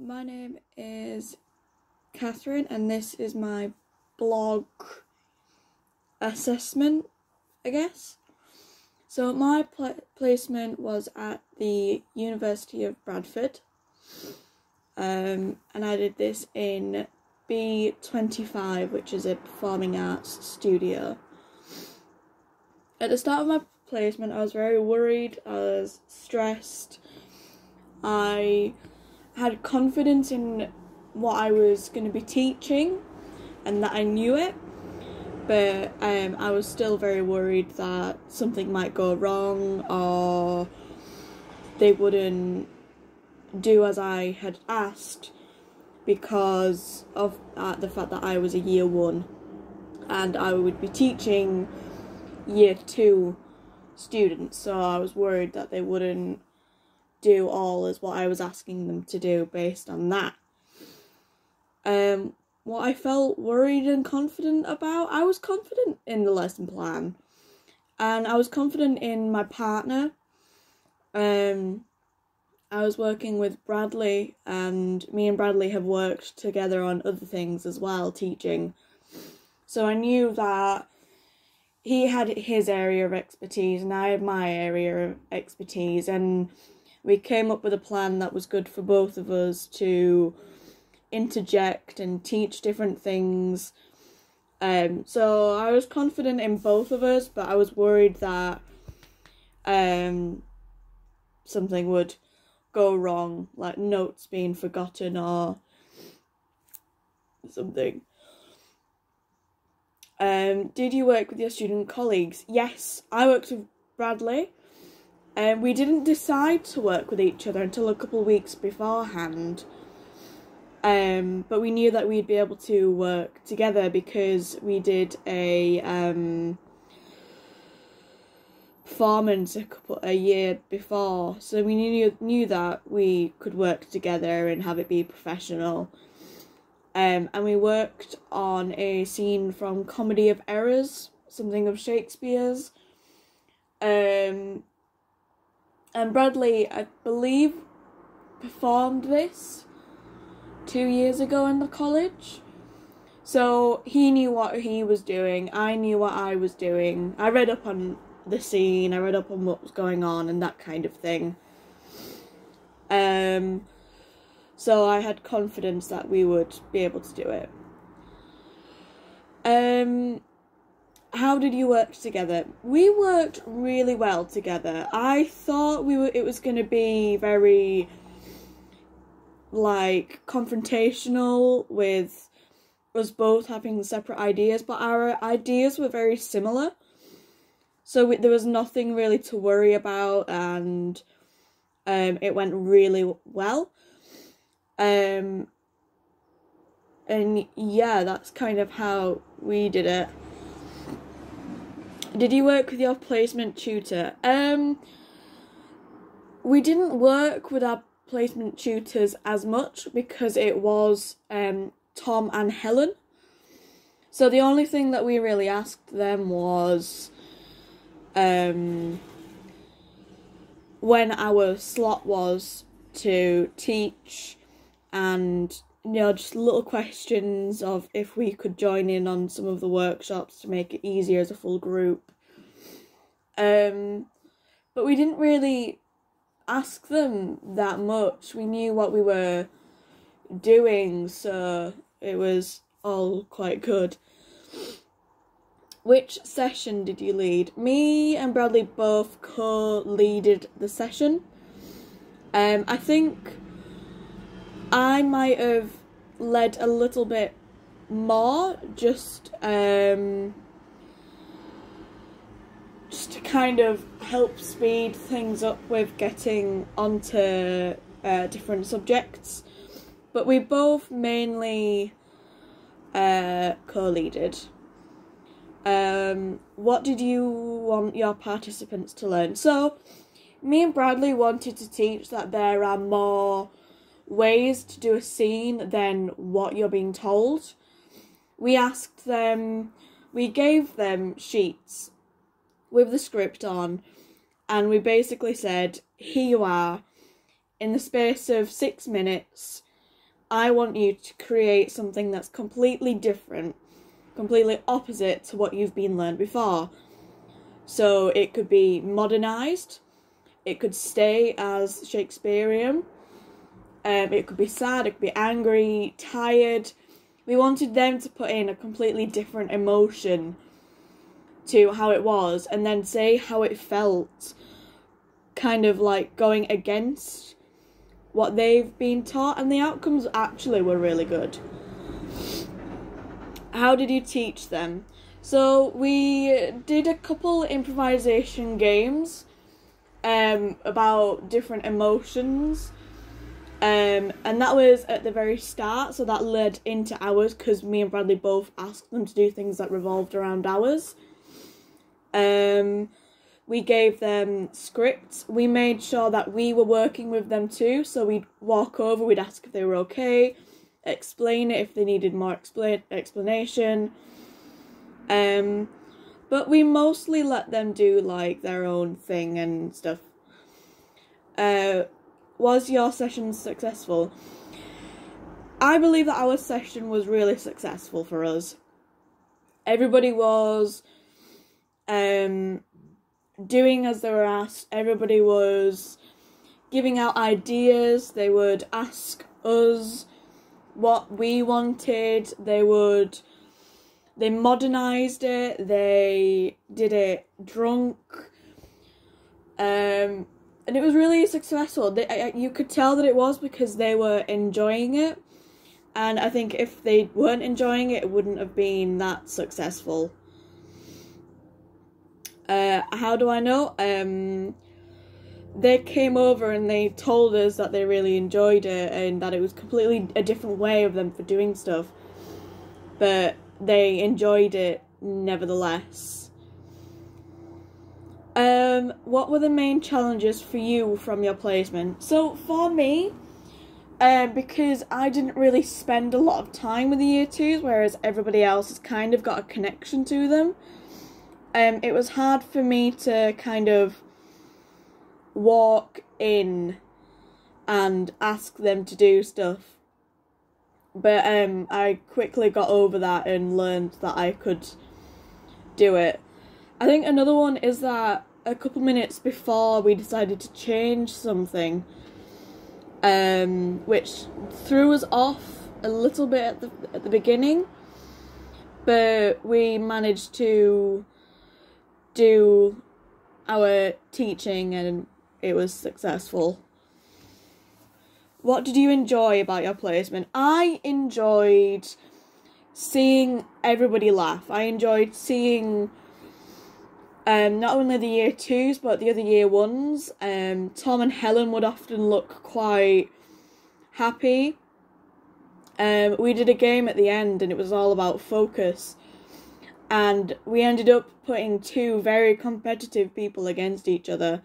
My name is Catherine, and this is my blog assessment, I guess. So my placement was at the University of Bradford, and I did this in B25, which is a performing arts studio. At the start of my placement, I was very worried, I was stressed, I had confidence in what I was going to be teaching and that I knew it, but I was still very worried that something might go wrong or they wouldn't do as I had asked because of the fact that I was a year 1 and I would be teaching year 2 students, so I was worried that they wouldn't do all as what I was asking them to do based on that. What I felt worried and confident about, I was confident in the lesson plan and I was confident in my partner. I was working with Bradley, and me and Bradley have worked together on other things as well, teaching. So I knew that he had his area of expertise and I had my area of expertise, and we came up with a plan that was good for both of us to interject and teach different things. So I was confident in both of us, but I was worried that something would go wrong, like notes being forgotten or something. Did you work with your student colleagues? Yes, I worked with Bradley. We didn't decide to work with each other until a couple of weeks beforehand. But we knew that we'd be able to work together because we did a performance a year before. So we knew that we could work together and have it be professional. And we worked on a scene from Comedy of Errors, something of Shakespeare's. And Bradley, I believe, performed this 2 years ago in the college. So he knew what he was doing, I knew what I was doing. I read up on the scene, I read up on what was going on and that kind of thing. So I had confidence that we would be able to do it. How did you work together? We worked really well together. I thought it was going to be very, like, confrontational with us both having separate ideas, but our ideas were very similar. So there was nothing really to worry about, and it went really well. And yeah, that's kind of how we did it. Did you work with your placement tutor? We didn't work with our placement tutors as much because it was Tom and Helen. So the only thing that we really asked them was when our slot was to teach, and just little questions of if we could join in on some of the workshops to make it easier as a full group. But we didn't really ask them that much. We knew what we were doing, so it was all quite good. Which session did you lead? Me and Bradley both co-leaded the session. I think I might have led a little bit more, just to kind of help speed things up with getting onto different subjects. But we both mainly co-leaded. What did you want your participants to learn? So, me and Bradley wanted to teach that there are more ways to do a scene than what you're being told. We gave them sheets with the script on, and we basically said, here you are, in the space of 6 minutes, I want you to create something that's completely different, completely opposite to what you've been learned before. So it could be modernised, it could stay as Shakespearean, it could be sad, it could be angry, tired. We wanted them to put in a completely different emotion to how it was, and then say how it felt, kind of like going against what they've been taught, and the outcomes actually were really good. How did you teach them? So we did a couple improvisation games about different emotions, and that was at the very start, so that led into ours, because me and Bradley both asked them to do things that revolved around ours. We gave them scripts. We made sure that we were working with them too, so we'd walk over, we'd ask if they were okay, explain it if they needed more explanation. But we mostly let them do like their own thing and stuff. Was your session successful? I believe that our session was really successful for us. Everybody was doing as they were asked. Everybody was giving out ideas. They would ask us what we wanted. They modernised it. They did it drunk. And it was really successful. You could tell that it was, because they were enjoying it. And I think if they weren't enjoying it, it wouldn't have been that successful. How do I know? They came over and they told us that they really enjoyed it, and that it was completely a different way of them for doing stuff. But they enjoyed it nevertheless. What were the main challenges for you from your placement? So for me, because I didn't really spend a lot of time with the year 2s, whereas everybody else has kind of got a connection to them, it was hard for me to kind of walk in and ask them to do stuff. But I quickly got over that and learned that I could do it. I think another one is that a couple minutes before we decided to change something, which threw us off a little bit at the beginning, but we managed to do our teaching and it was successful. What did you enjoy about your placement? I enjoyed seeing everybody laugh. I enjoyed seeing not only the year 2s but the other year 1s. Tom and Helen would often look quite happy. We did a game at the end and it was all about focus. And we ended up putting 2 very competitive people against each other.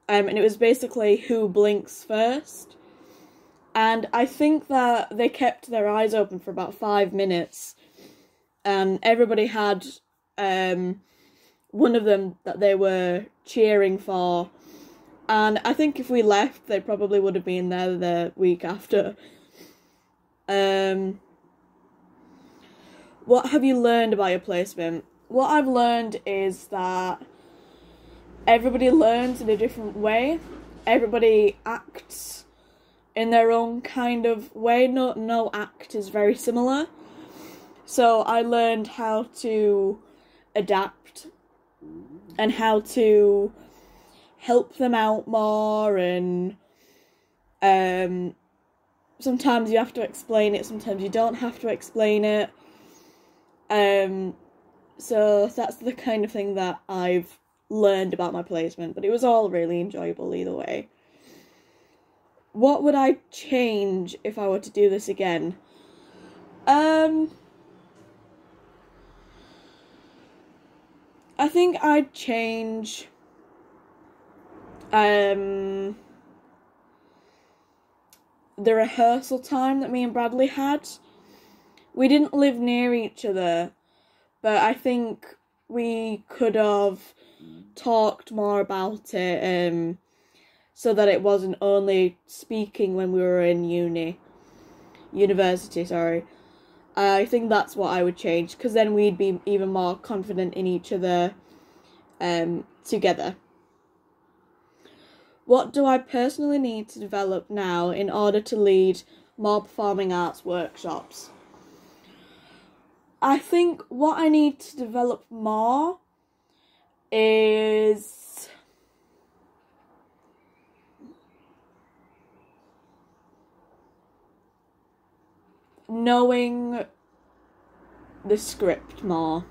And it was basically who blinks first. And I think that they kept their eyes open for about 5 minutes. And everybody had one of them that they were cheering for. And I think if we left, they probably would have been there the week after. What have you learned about your placement? What I've learned is that everybody learns in a different way. Everybody acts in their own kind of way. No act is very similar. So I learned how to adapt and how to help them out more, and sometimes you have to explain it, sometimes you don't have to explain it. So that's the kind of thing that I've learned about my placement, but it was all really enjoyable either way. What would I change if I were to do this again? I think I'd change the rehearsal time that me and Bradley had. We didn't live near each other, but I think we could have talked more about it, so that it wasn't only speaking when we were in uni. university, sorry. I think that's what I would change, because then we'd be even more confident in each other together. What do I personally need to develop now in order to lead more performing arts workshops? I think what I need to develop more is knowing the script more.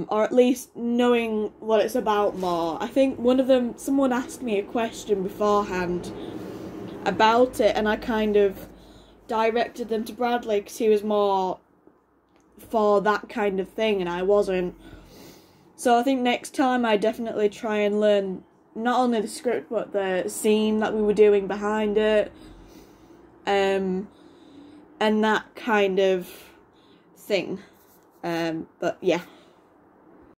Or at least knowing what it's about more. I think someone asked me a question beforehand about it, and I kind of directed them to Bradley because he was more for that kind of thing and I wasn't. So I think next time I definitely try and learn not only the script but the scene that we were doing behind it, and that kind of thing. But yeah.